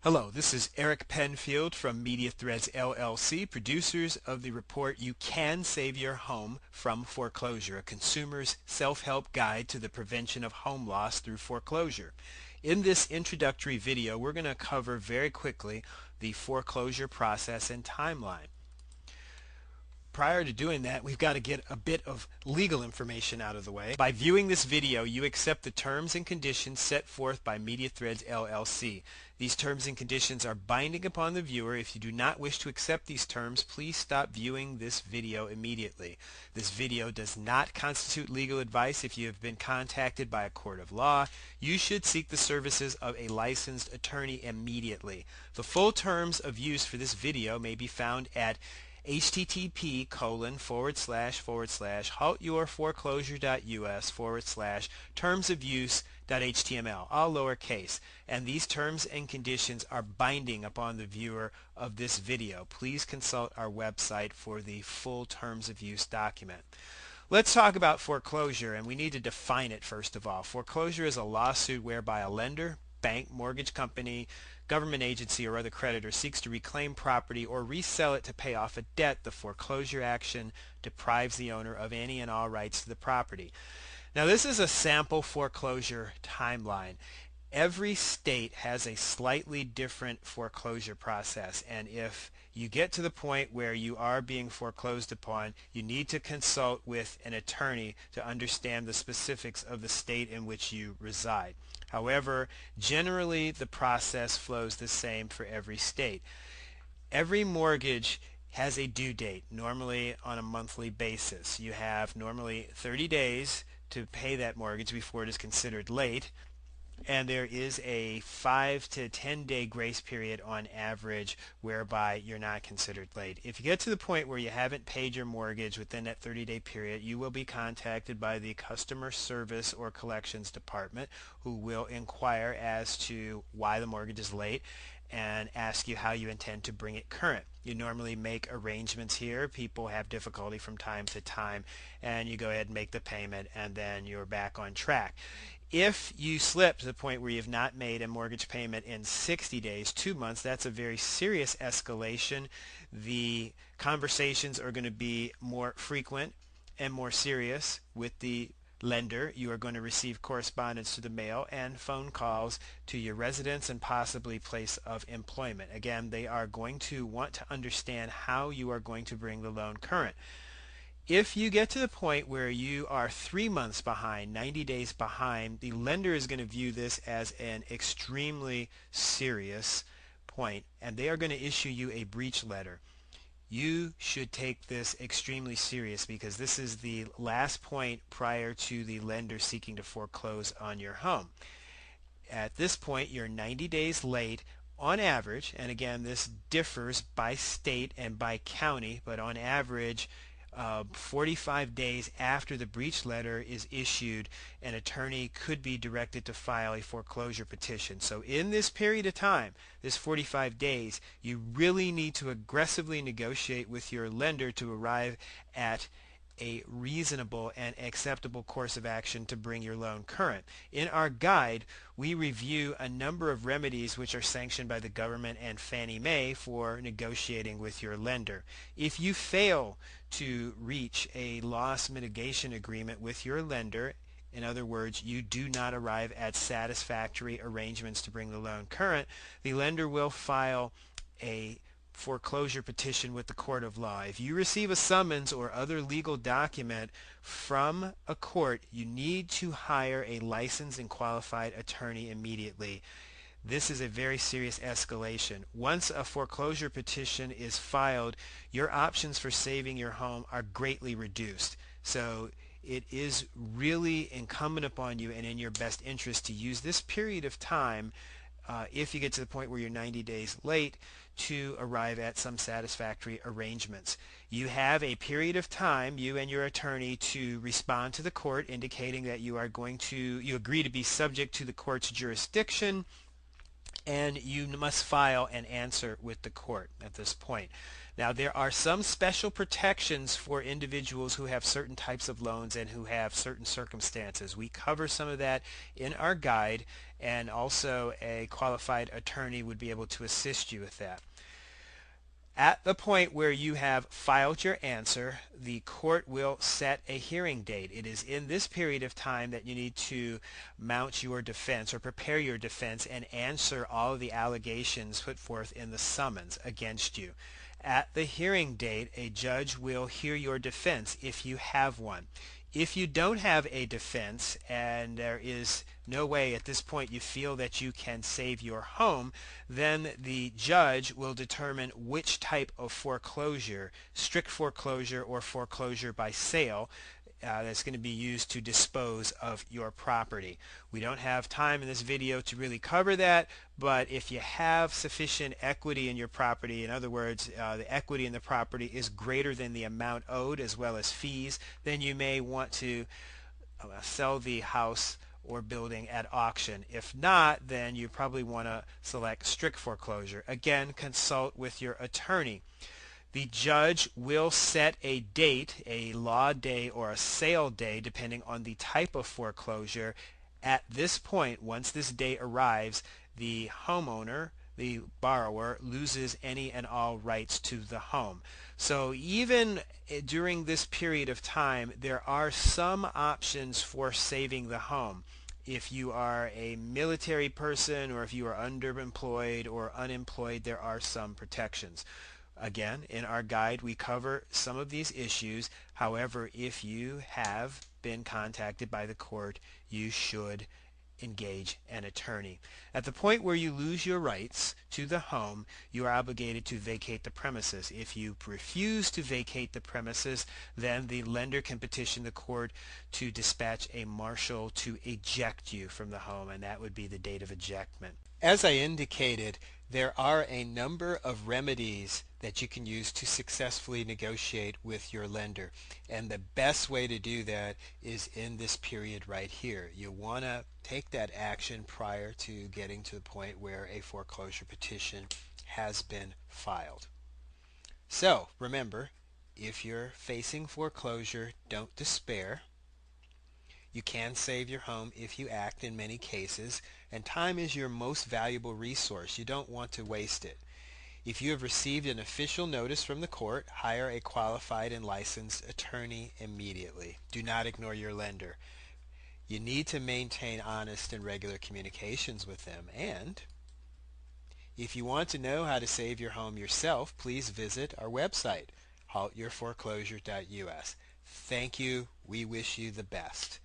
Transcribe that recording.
Hello, this is Eric Penfield from Media Threads LLC, producers of the report You Can Save Your Home from Foreclosure, a consumer's self-help guide to the prevention of home loss through foreclosure. In this introductory video, we're going to cover very quickly the foreclosure process and timeline. Prior to doing that, we've got to get a bit of legal information out of the way. By viewing this video, you accept the terms and conditions set forth by Media Threads LLC. These terms and conditions are binding upon the viewer. If you do not wish to accept these terms, please stop viewing this video immediately. This video does not constitute legal advice. If you have been contacted by a court of law, you should seek the services of a licensed attorney immediately. The full terms of use for this video may be found at http://haltyourforeclosure.us/termsofuse.html, all lowercase, and these terms and conditions are binding upon the viewer of this video. Please consult our website for the full terms of use document. Let's talk about foreclosure, and we need to define it first of all. Foreclosure is a lawsuit whereby a lender, bank, mortgage company, government agency, or other creditor seeks to reclaim property or resell it to pay off a debt. The foreclosure action deprives the owner of any and all rights to the property. Now, this is a sample foreclosure timeline. Every state has a slightly different foreclosure process, and if you get to the point where you are being foreclosed upon, you need to consult with an attorney to understand the specifics of the state in which you reside. However, generally the process flows the same for every state. Every mortgage has a due date, normally on a monthly basis. You have normally 30 days to pay that mortgage before it is considered late, and there is a 5 to 10 day grace period on average whereby you're not considered late. If you get to the point where you haven't paid your mortgage within that 30-day period, you will be contacted by the customer service or collections department, who will inquire as to why the mortgage is late and ask you how you intend to bring it current. You normally make arrangements here. People have difficulty from time to time, and you go ahead and make the payment, and then you're back on track. If you slip to the point where you've not made a mortgage payment in 60 days, 2 months, that's a very serious escalation. The conversations are going to be more frequent and more serious with the lender. You are going to receive correspondence to the mail and phone calls to your residence and possibly place of employment. Again, they are going to want to understand how you are going to bring the loan current. If you get to the point where you are 3 months behind, 90 days behind, the lender is going to view this as an extremely serious point, and they are going to issue you a breach letter. You should take this extremely serious, because this is the last point prior to the lender seeking to foreclose on your home. At this point, you're 90 days late on average, and again, this differs by state and by county, but on average, 45 days after the breach letter is issued, an attorney could be directed to file a foreclosure petition. So in this period of time, this 45 days, you really need to aggressively negotiate with your lender to arrive at a reasonable and acceptable course of action to bring your loan current. In our guide, we review a number of remedies which are sanctioned by the government and Fannie Mae for negotiating with your lender. If you fail to reach a loss mitigation agreement with your lender, in other words, you do not arrive at satisfactory arrangements to bring the loan current, the lender will file a foreclosure petition with the court of law. If you receive a summons or other legal document from a court, you need to hire a licensed and qualified attorney immediately. This is a very serious escalation. Once a foreclosure petition is filed, your options for saving your home are greatly reduced. So it is really incumbent upon you and in your best interest to use this period of time, if you get to the point where you're 90 days late, to arrive at some satisfactory arrangements. You have a period of time, you and your attorney, to respond to the court indicating that you agree to be subject to the court's jurisdiction, and you must file an answer with the court at this point. Now, there are some special protections for individuals who have certain types of loans and who have certain circumstances. We cover some of that in our guide, and also a qualified attorney would be able to assist you with that. At the point where you have filed your answer, the court will set a hearing date. It is in this period of time that you need to mount your defense or prepare your defense and answer all of the allegations put forth in the summons against you. At the hearing date, a judge will hear your defense if you have one. If you don't have a defense and there is no way at this point you feel that you can save your home, then the judge will determine which type of foreclosure, strict foreclosure or foreclosure by sale, that's going to be used to dispose of your property. We don't have time in this video to really cover that, but if you have sufficient equity in your property, in other words, the equity in the property is greater than the amount owed as well as fees, then you may want to sell the house or building at auction. If not, then you probably want to select strict foreclosure. Again, consult with your attorney. The judge will set a date, a law day or a sale day, depending on the type of foreclosure. At this point, once this day arrives, the homeowner, the borrower, loses any and all rights to the home. So even during this period of time, there are some options for saving the home. If you are a military person or if you are underemployed or unemployed, there are some protections. Again, in our guide, we cover some of these issues. However, if you have been contacted by the court, you should engage an attorney. At the point where you lose your rights to the home, you are obligated to vacate the premises. If you refuse to vacate the premises, then the lender can petition the court to dispatch a marshal to eject you from the home, and that would be the date of ejectment. As I indicated, there are a number of remedies that you can use to successfully negotiate with your lender, and the best way to do that is in this period right here. You want to take that action prior to getting to the point where a foreclosure petition has been filed. So remember, if you're facing foreclosure, don't despair. You can save your home if you act in many cases, and time is your most valuable resource. You don't want to waste it. If you have received an official notice from the court, hire a qualified and licensed attorney immediately. Do not ignore your lender. You need to maintain honest and regular communications with them. And if you want to know how to save your home yourself, please visit our website, haltyourforeclosure.us. Thank you. We wish you the best.